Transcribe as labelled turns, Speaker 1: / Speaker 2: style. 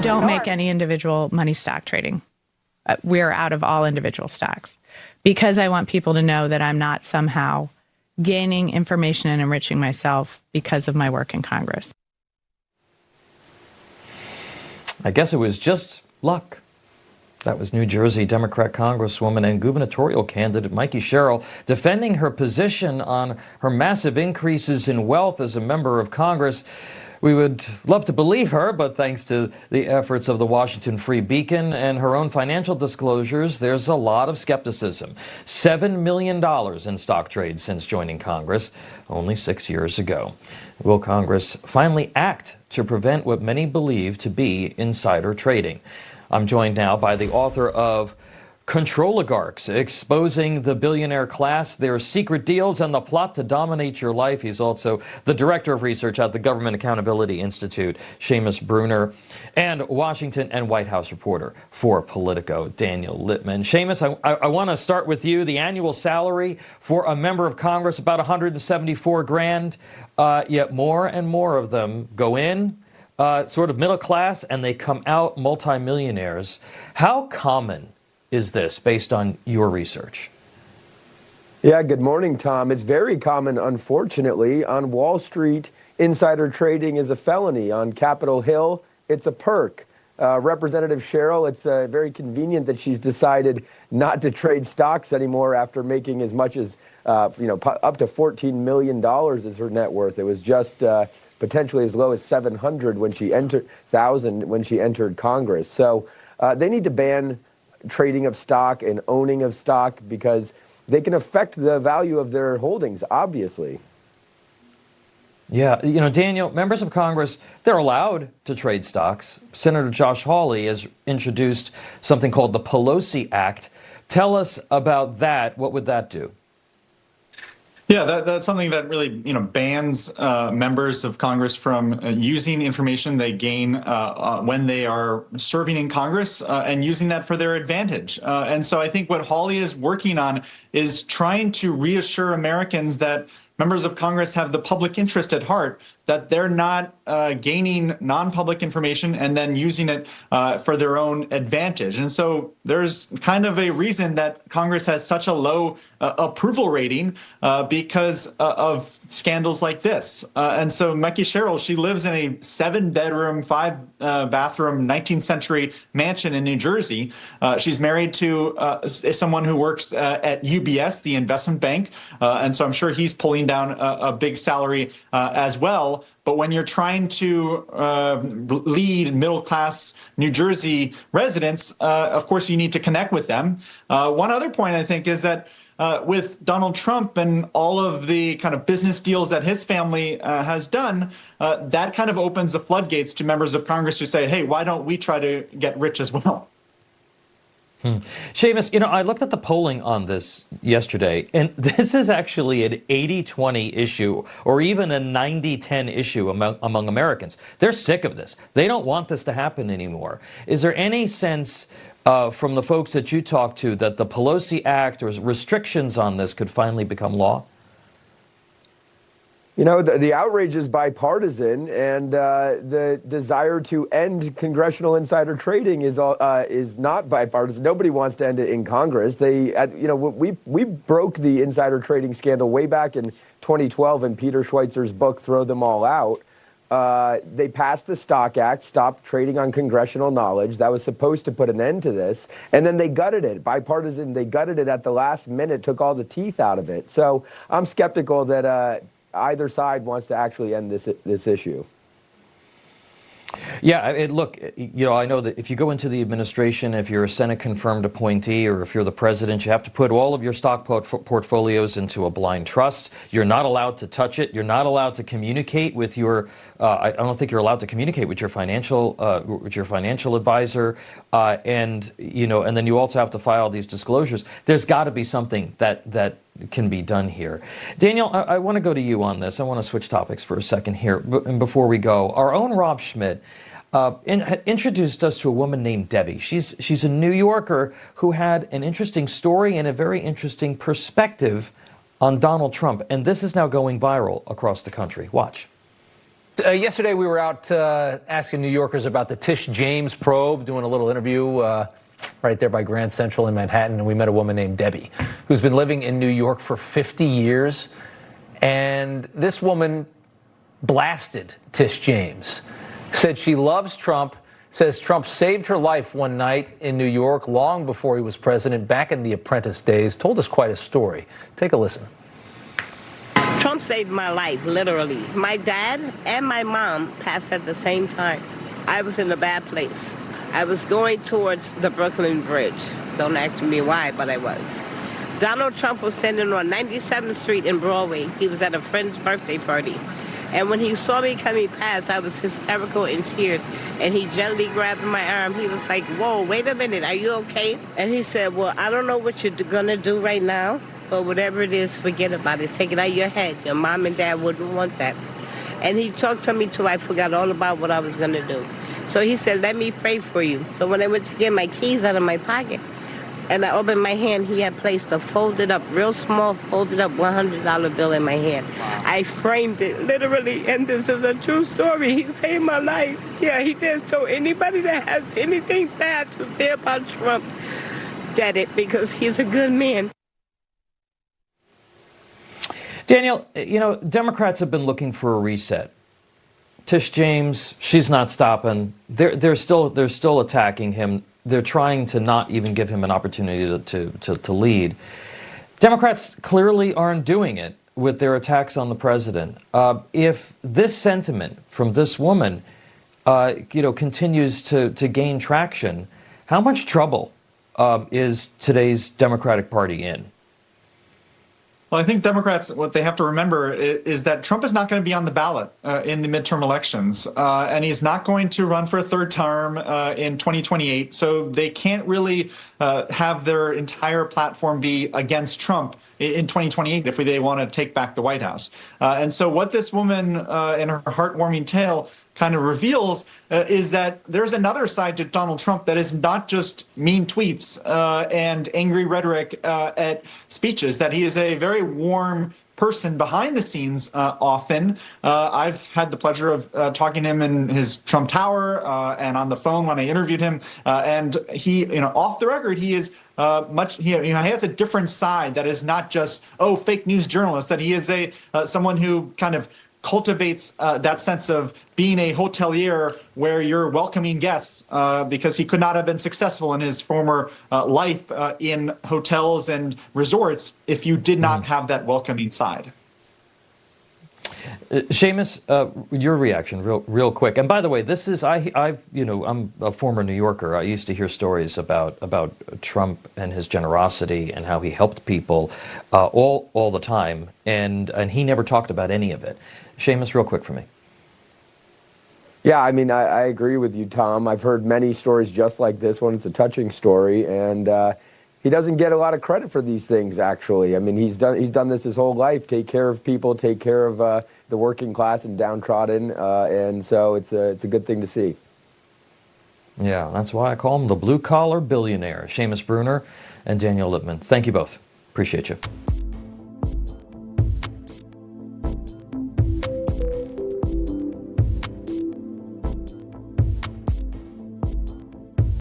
Speaker 1: don't make any individual money stock trading. We're out of all individual stocks because I want people to know that I'm not somehow gaining information and enriching myself because of my work in Congress.
Speaker 2: I guess it was just luck. That was New Jersey Democrat Congresswoman and gubernatorial candidate Mikie Sherrill defending her position on her massive increases in wealth as a member of Congress. We would love to believe her, but thanks to the efforts of the Washington Free Beacon and her own financial disclosures, there's a lot of skepticism. $7 million in stock trades since joining Congress only 6 years ago. Will Congress finally act to prevent what many believe to be insider trading? I'm joined now by the author of Controligarchs, Exposing the Billionaire Class, Their Secret Deals, and the Plot to Dominate Your Life. He's also the Director of Research at the Government Accountability Institute, Seamus Bruner, and Washington and White House reporter for Politico, Daniel Lippman. Seamus, I want to start with you. The annual salary for a member of Congress, about $174,000, yet more and more of them go in sort of middle class, and they come out multimillionaires. How common is this based on your research?
Speaker 3: Yeah, good morning, Tom. It's very common, unfortunately. On Wall Street, insider trading is a felony. On Capitol Hill, it's a perk. Representative Sherrill, it's very convenient that she's decided not to trade stocks anymore after making as much as up to $14 million is her net worth. It was just potentially as low as 700 when she entered Congress. So they need to ban trading of stock and owning of stock because they can affect the value of their holdings, obviously.
Speaker 2: Yeah, Daniel, members of Congress, they're allowed to trade stocks. Senator Josh Hawley has introduced something called the PELOSI Act. Tell us about that. What would that do?
Speaker 4: Yeah, that's something that really, bans members of Congress from using information they gain when they are serving in Congress and using that for their advantage. And so I think what Hawley is working on is trying to reassure Americans that members of Congress have the public interest at heart, that they're not gaining non-public information and then using it for their own advantage. And so there's kind of a reason that Congress has such a low approval rating because of scandals like this. And so Mikie Sherrill, she lives in a 7-bedroom, 5-bathroom, 19th century mansion in New Jersey. She's married to someone who works at UBS, the investment bank. And so I'm sure he's pulling down a big salary as well. But when you're trying to lead middle-class New Jersey residents, of course, you need to connect with them. One other point, I think, is that with Donald Trump and all of the kind of business deals that his family has done, that kind of opens the floodgates to members of Congress who say, hey, why don't we try to get rich as well?
Speaker 2: Seamus, I looked at the polling on this yesterday, and this is actually an 80-20 issue or even a 90-10 issue among Americans. They're sick of this. They don't want this to happen anymore. Is there any sense from the folks that you talk to that the PELOSI Act or restrictions on this could finally become law?
Speaker 3: The outrage is bipartisan, and the desire to end congressional insider trading is not bipartisan. Nobody wants to end it in Congress. We broke the insider trading scandal way back in 2012 in Peter Schweizer's book, Throw Them All Out. They passed the Stock Act, stopped trading on congressional knowledge. That was supposed to put an end to this. And then they gutted it. Bipartisan, they gutted it at the last minute, took all the teeth out of it. So I'm skeptical that either side wants to actually end this issue.
Speaker 2: Yeah, look, I know that if you go into the administration, if you're a Senate-confirmed appointee or if you're the president, you have to put all of your stock portfolios into a blind trust. You're not allowed to touch it. You're not allowed to communicate with your I don't think you're allowed to communicate with your financial advisor, and then you also have to file these disclosures. There's got to be something that can be done here. Daniel, I want to go to you on this. I want to switch topics for a second here. And before we go, our own Rob Schmidt introduced us to a woman named Debbie. She's a New Yorker who had an interesting story and a very interesting perspective on Donald Trump. And this is now going viral across the country. Watch.
Speaker 5: Yesterday, we were out asking New Yorkers about the Tish James probe, doing a little interview right there by Grand Central in Manhattan, and we met a woman named Debbie, who's been living in New York for 50 years. And this woman blasted Tish James, said she loves Trump, says Trump saved her life one night in New York long before he was president, back in the Apprentice days, told us quite a story. Take a listen.
Speaker 6: Trump saved my life, literally. My dad and my mom passed at the same time. I was in a bad place. I was going towards the Brooklyn Bridge. Don't ask me why, but I was. Donald Trump was standing on 97th Street in Broadway. He was at a friend's birthday party. And when he saw me coming past, I was hysterical in tears. And he gently grabbed my arm. He was like, whoa, wait a minute, are you okay? And he said, well, I don't know what you're gonna do right now, but whatever it is, forget about it. Take it out of your head. Your mom and dad wouldn't want that. And he talked to me till I forgot all about what I was gonna do. So he said, let me pray for you. So when I went to get my keys out of my pocket, and I opened my hand, he had placed a folded up, real small, folded up $100 bill in my hand. I framed it, literally, and this is a true story. He saved my life. Yeah, he did. So anybody that has anything bad to say about Trump, get it, because he's a good man.
Speaker 2: Daniel, Democrats have been looking for a reset. Tish James, she's not stopping. They're still attacking him. They're trying to not even give him an opportunity to lead. Democrats clearly aren't doing it with their attacks on the president. If this sentiment from this woman, continues to gain traction, how much trouble is today's Democratic Party in?
Speaker 4: Well, I think Democrats, what they have to remember is that Trump is not going to be on the ballot in the midterm elections, and he's not going to run for a third term in 2028. So they can't really have their entire platform be against Trump in 2028 if they want to take back the White House. And so what this woman in her heartwarming tale kind of reveals is that there's another side to Donald Trump that is not just mean tweets and angry rhetoric at speeches, that he is a very warm person behind the scenes often. I've had the pleasure of talking to him in his Trump Tower and on the phone when I interviewed him. And he, off the record, he is he has a different side that is not just, fake news journalist, that he is someone who kind of cultivates that sense of being a hotelier where you're welcoming guests, because he could not have been successful in his former life in hotels and resorts if you did not have that welcoming side.
Speaker 2: Seamus, your reaction, real quick. And by the way, this is I'm a former New Yorker. I used to hear stories about Trump and his generosity and how he helped people all the time, and he never talked about any of it. Seamus, real quick for me.
Speaker 3: Yeah, I mean, I agree with you, Tom. I've heard many stories just like this one. It's a touching story, and he doesn't get a lot of credit for these things, actually. I mean, he's done this his whole life, take care of people, take care of the working class and downtrodden, and so it's a good thing to see.
Speaker 2: Yeah, that's why I call him the blue-collar billionaire. Seamus Bruner and Daniel Lippman. Thank you both. Appreciate you.